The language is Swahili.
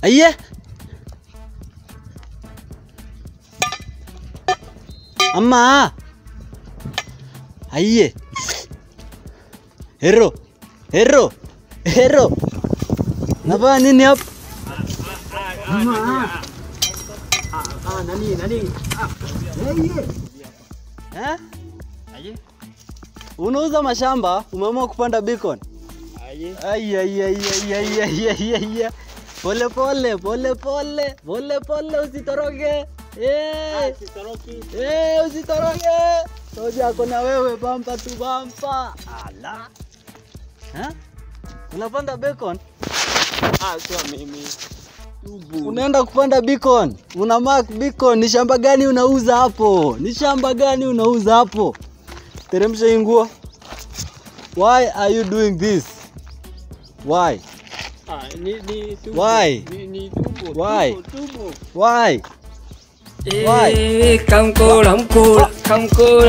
Aye. Amma. Aye. Hero. Hero. Hero. Napa nini hapa? Amma. Nani? Eh? Aye. Unauza mashamba, umeamua kupanda beacon? Aye. Ay. Pole pole usitoroke. Usitoroke. Soja kona wewe bampa tu bampa. Ala. Eh? Unapanda beacon? Sio mimi. Tubu. Unaenda kupanda beacon. Una mark beacon. Ni shamba gani unauza hapo? Teremsha nguo. Why are you doing this? Why? Ni tubu. Why? Ni tubu. Why? Tubu. Why? Không cô lắm cô, không cô.